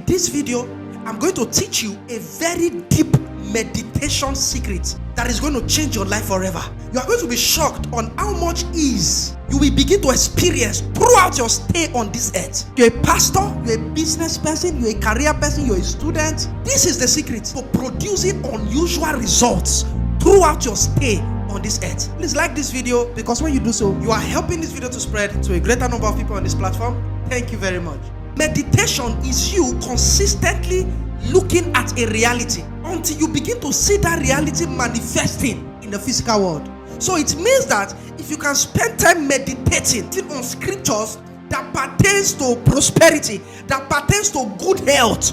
In this video, I'm going to teach you a very deep meditation secret that is going to change your life forever. You are going to be shocked on how much ease you will begin to experience throughout your stay on this earth. You're a pastor, you're a business person, you're a career person, you're a student. This is the secret for producing unusual results throughout your stay on this earth. Please like this video, because when you do so, you are helping this video to spread to a greater number of people on this platform. Thank you very much. Meditation is you consistently looking at a reality until you begin to see that reality manifesting in the physical world. So it means that if you can spend time meditating on scriptures that pertains to prosperity, that pertains to good health,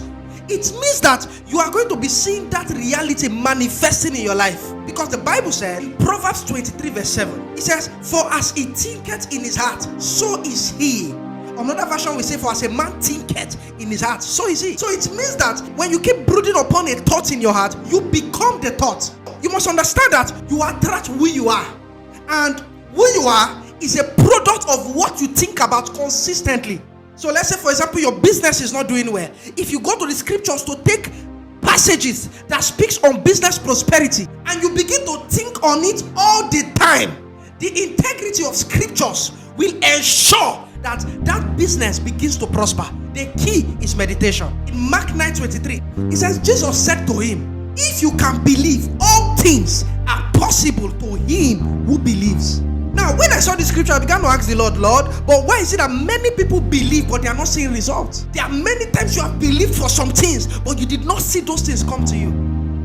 it means that you are going to be seeing that reality manifesting in your life. Because the Bible said in Proverbs 23 verse 7, it says, "For as he thinketh in his heart, so is he." Another version will say, "For as a man thinketh in his heart, so is he." So it means that when you keep brooding upon a thought in your heart, you become the thought. You must understand that you attract who you are. And who you are is a product of what you think about consistently. So let's say, for example, your business is not doing well. If you go to the scriptures to take passages that speaks on business prosperity and you begin to think on it all the time, the integrity of scriptures will ensure that business begins to prosper. The key is meditation. In Mark 9:23, it says, Jesus said to him, "If you can believe, all things are possible to him who believes." Now, when I saw this scripture, I began to ask the Lord, but why is it that many people believe but they are not seeing results? There are many times you have believed for some things, but you did not see those things come to you.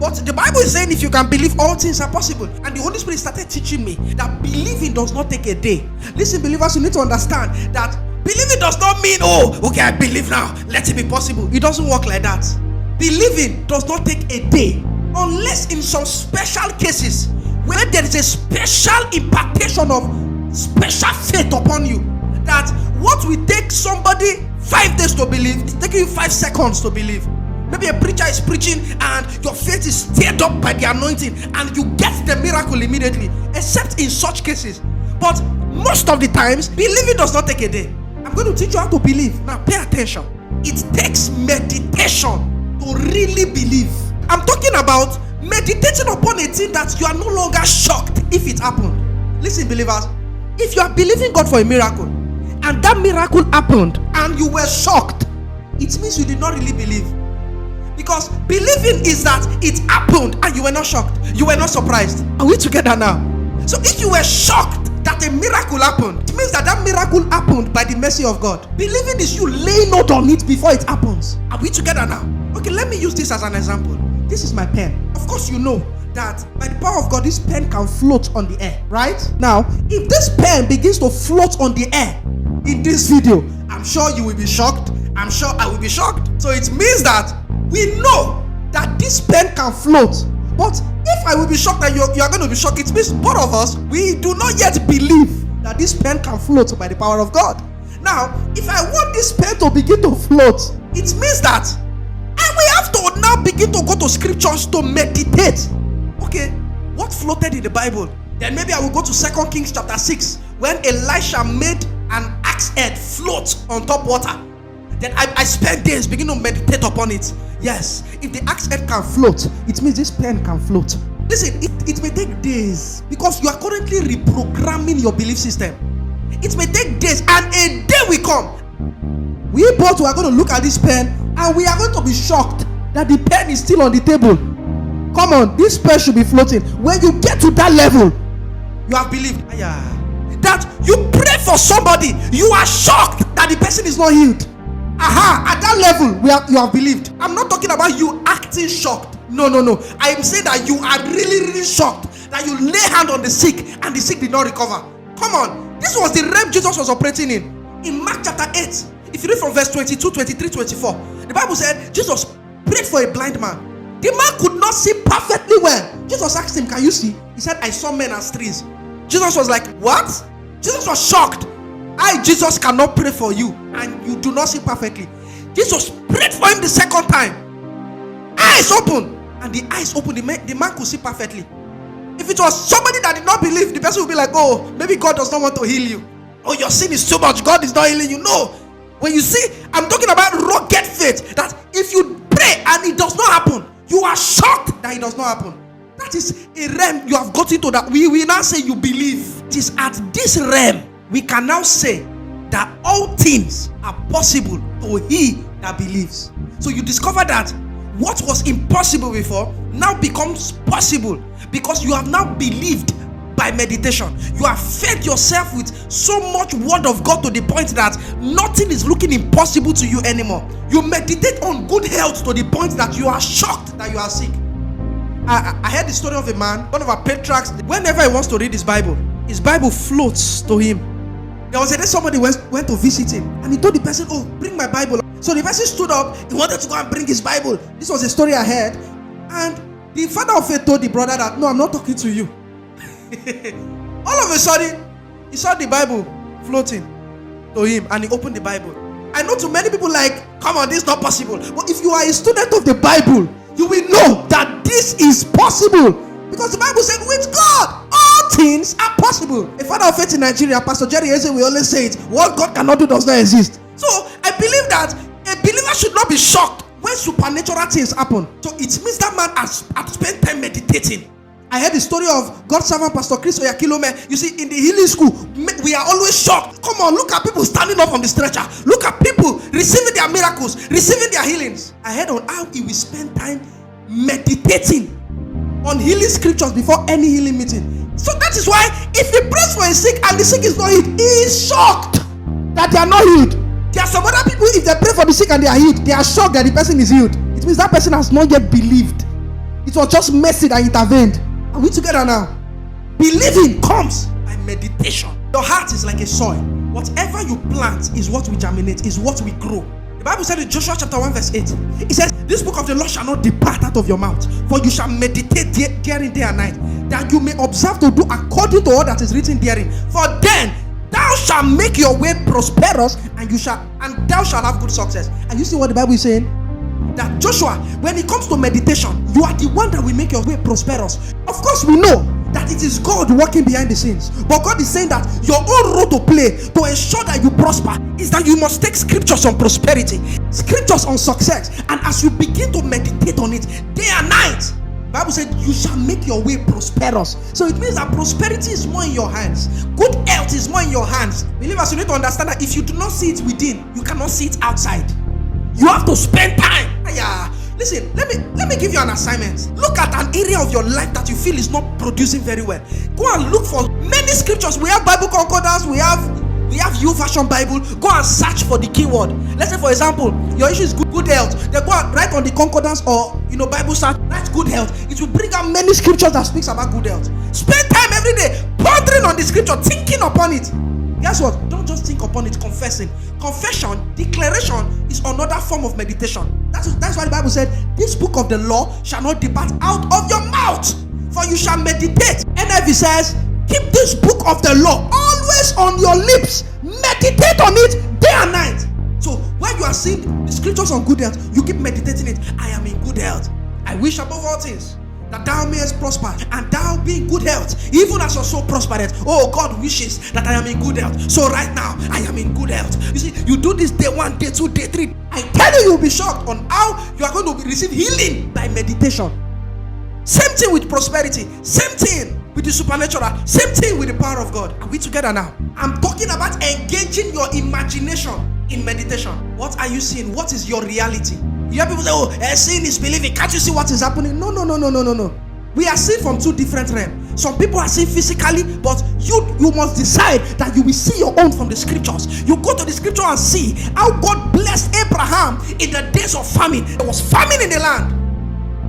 But the Bible is saying if you can believe, all things are possible. And the Holy Spirit started teaching me that believing does not take a day. Listen, believers, you need to understand that believing does not mean, "Oh, okay, I believe now, let it be possible." It doesn't work like that. Believing does not take a day, unless in some special cases where there is a special impartation of special faith upon you, that what will take somebody 5 days to believe, it's taking you 5 seconds to believe. Maybe a preacher is preaching and your faith is stirred up by the anointing and you get the miracle immediately, except in such cases. But most of the times, believing does not take a day. I'm going to teach you how to believe. Now pay attention. It takes meditation to really believe. I'm talking about meditating upon a thing that you are no longer shocked if it happened. Listen, believers, if you are believing God for a miracle and that miracle happened and you were shocked, it means you did not really believe. Because believing is that it happened and you were not shocked, you were not surprised. Are we together now? So if you were shocked that a miracle happened, it means that miracle happened by the mercy of God. Believing is you laying hold on it before it happens. Are we together now? Okay, let me use this as an example. This is my pen. Of course, you know that by the power of God, this pen can float on the air, right? Now, if this pen begins to float on the air in this video, I'm sure you will be shocked. I'm sure I will be shocked. So it means that we know that this pen can float. But if I will be shocked that you are going to be shocked, it means both of us, we do not yet believe that this pen can float by the power of God. Now, if I want this pen to begin to float, it means that we have to now begin to go to scriptures to meditate. Okay, what floated in the Bible? Then maybe I will go to 2 Kings chapter 6, when Elisha made an axe head float on top water. Then I spent days beginning to meditate upon it. Yes, if the axe head can float, it means this pen can float. Listen, it may take days because you are currently reprogramming your belief system. It may take days, and a day will come. We both are going to look at this pen and we are going to be shocked that the pen is still on the table. Come on, this pen should be floating. When you get to that level, you have believed that you pray for somebody, you are shocked that the person is not healed. At that level, you have believed. I'm not talking about you acting shocked. No. I am saying that you are really shocked that you lay hand on the sick and the sick did not recover. Come on, this was the realm Jesus was operating in. In Mark chapter 8, if you read from verse 22, 23, 24, the Bible said Jesus prayed for a blind man. The man could not see perfectly well. Jesus asked him, "Can you see?" He said, "I saw men as trees." Jesus was like, "What?" Jesus was shocked. Jesus cannot pray for you and you do not see perfectly. Jesus prayed for him the second time. Eyes open. And the eyes opened. The man could see perfectly. If it was somebody that did not believe, the person would be like, "Oh, maybe God does not want to heal you. Oh, your sin is too much. God is not healing you." No. When you see, I'm talking about rugged faith, that that it does not happen. That is a realm you have gotten to, that we now say you believe. It is at this realm we can now say that all things are possible to he that believes. So you discover that what was impossible before now becomes possible because you have now believed by meditation. You have fed yourself with so much word of God to the point that nothing is looking impossible to you anymore. You meditate on good health to the point that you are shocked that you are sick. I heard the story of a man, one of our patriarchs. Whenever he wants to read his Bible floats to him. There was a day somebody went to visit him, and he told the person, "Oh, bring my Bible." So the person stood up. He wanted to go and bring his Bible. This was a story I heard, and the father of faith told the brother that, "No, I'm not talking to you." All of a sudden, he saw the Bible floating to him, and he opened the Bible. I know too many people like, "Come on, this is not possible." But if you are a student of the Bible, you will know that this is possible, because the Bible said, "With God, all things are possible." A father of faith in Nigeria, Pastor Jerry Eze, we always say it: what God cannot do does not exist. So I believe that a believer should not be shocked when supernatural things happen. So it means that man has spent time meditating. I heard the story of God's servant Pastor Chris Oyakilome. You see, in the healing school, we are always shocked. Come on, look at people standing up on the stretcher. Look at people receiving their miracles, receiving their healings. I heard on how he will spend time meditating on healing scriptures before any healing meeting. So that is why if he prays for a sick and the sick is not healed, he is shocked that they are not healed. There are some other people, if they pray for the sick and they are healed, they are shocked that the person is healed. It means that person has not yet believed. It was just mercy that intervened. Are we together now? Believing comes by meditation. Your heart is like a soil. Whatever you plant is what we germinate, is what we grow. The Bible said in Joshua chapter 1 verse 8, it says, "This book of the law shall not depart out of your mouth, for you shall meditate therein day and night, that you may observe to do according to all that is written therein. For then thou shalt make your way prosperous, and thou shalt have good success." And you see what the Bible is saying? That Joshua, when it comes to meditation, you are the one that will make your way prosperous. Of course, we know that it is God working behind the scenes, but God is saying that your own role to play to ensure that you prosper is that you must take scriptures on prosperity, scriptures on success, and as you begin to meditate on it day and night, the Bible said you shall make your way prosperous. So it means that prosperity is more in your hands. Good health is more in your hands. Believers, you need to understand that if you do not see it within, you cannot see it outside. You have to spend time. Listen, let me give you an assignment. Look at an area of your life that you feel is not producing very well. Go and look for many scriptures. We have Bible concordance, we have YouVersion Bible. Go and search for the keyword. Let's say, for example, your issue is good health. Then go and write on the concordance or Bible search, write good health. It will bring out many scriptures that speaks about good health. Spend time every day pondering on the scripture, thinking upon it. Guess what? Don't just think upon it, confessing. Confession, declaration is another form of meditation. That's why the Bible said, "This book of the law shall not depart out of your mouth, for you shall meditate." NIV says, "Keep this book of the law always on your lips. Meditate on it day and night." So when you are seeing the scriptures on good health, you keep meditating it. I am in good health. I wish above all things that thou mayest prosper, and thou be in good health, even as your soul prospereth. Oh, God wishes that I am in good health. So right now, I am in good health. You see, you do this day 1, day 2, day 3. I tell you, you'll be shocked on how you are going to receive healing by meditation. Same thing with prosperity. Same thing with the supernatural. Same thing with the power of God. Are we together now? I'm talking about engaging your imagination in meditation. What are you seeing? What is your reality? You hear people say, "Oh, seeing is believing. Can't you see what is happening?" No. We are seeing from two different realms. Some people are seeing physically, but you must decide that you will see your own from the scriptures. You go to the scripture and see how God blessed Abraham in the days of famine. There was famine in the land.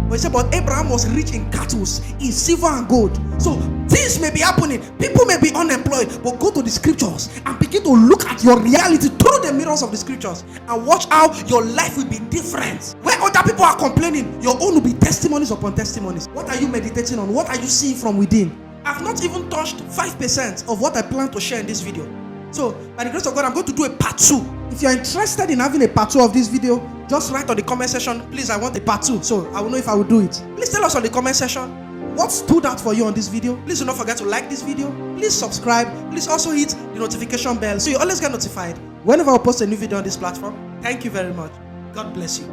But he said, but Abraham was rich in cattle, in silver and gold. So things may be happening. People may be unemployed. But go to the scriptures and begin to look at your reality through the mirrors of the scriptures. And watch how your life will be different. Where other people are complaining, your own will be testimonies upon testimonies. What are you meditating on? What are you seeing from within? I've not even touched 5% of what I plan to share in this video. So, by the grace of God, I'm going to do a part 2. If you're interested in having a part 2 of this video, just write on the comment section, please, I want a part 2. So, I will know if I will do it. Please tell us on the comment section what stood out for you on this video. Please do not forget to like this video. Please subscribe. Please also hit the notification bell so you always get notified whenever I post a new video on this platform. Thank you very much. God bless you.